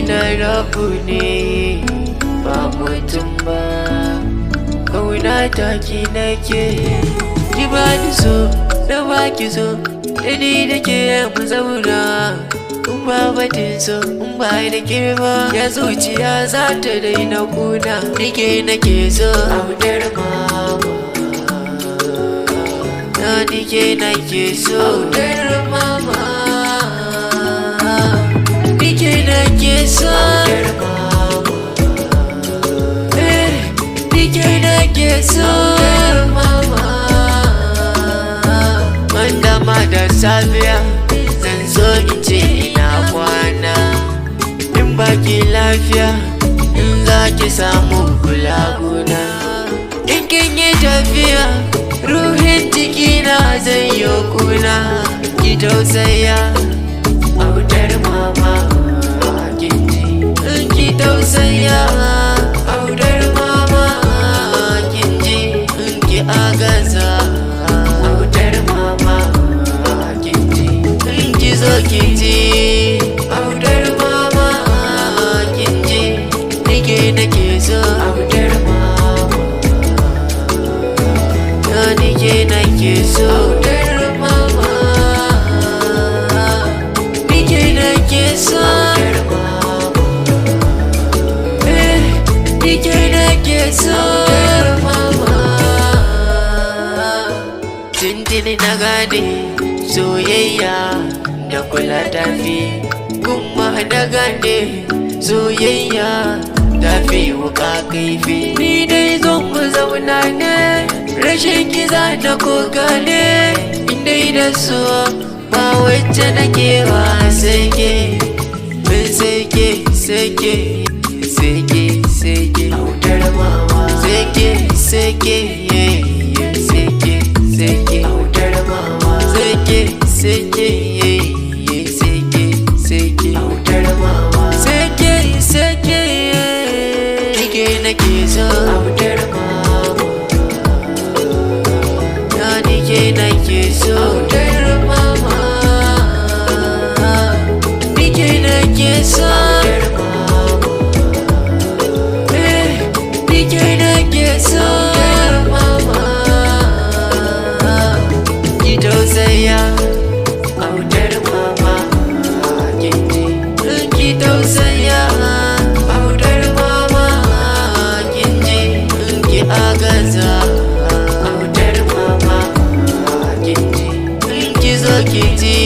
na rabu ne ba mutum ba, kauna taki nake ki ba ni so na ba ki so, da ni da ke mu zauna. In ba batun so in ba da ke ba, ya zuciya za ta daina kuna. Nike nake so autar mama, na nike nake so autar mama, nike nake so autar mama, nike nake so autar mama. Wanda ma da safiya zan so in ce ina kwana, in baki lafiya in za ki samu kulaguna. In kin yi tafiya ruhin jikina zai yi kuna, ki tausaya autar mama kin ji. In ki tausaya autar mama kin ji, in ki agaza autar mama kin ji, in ki zo ki ji autar mama kin ji. Nike nake so autar mama, na nike nake so autar mama, nike nake so autar mama, nike nake so autar mama. Tuntuni na gane soyayya da kula tafi, kuma na gane soyayya tafi wuka kaifi. Ni dai zo mu zauna ne, rashin kiza da koka ne, indai da so ba wacce nake ba sai ke. Bin sai ke sai ke sai ke sai ke autar mama, sai ke sai ke sai ke sai ke autar mama, sai ke sai ke sai ke sai ke autar mama, sai ke sai ke. Nike nake so autar mama, na nike nake so autar mama, nike nake so autar mama, nike nake so autar mama. Ki tausaya autar mama kin ji, ki tausaya autar mama kin ji, ki agaza autar mama kin ji, ki zo ki ji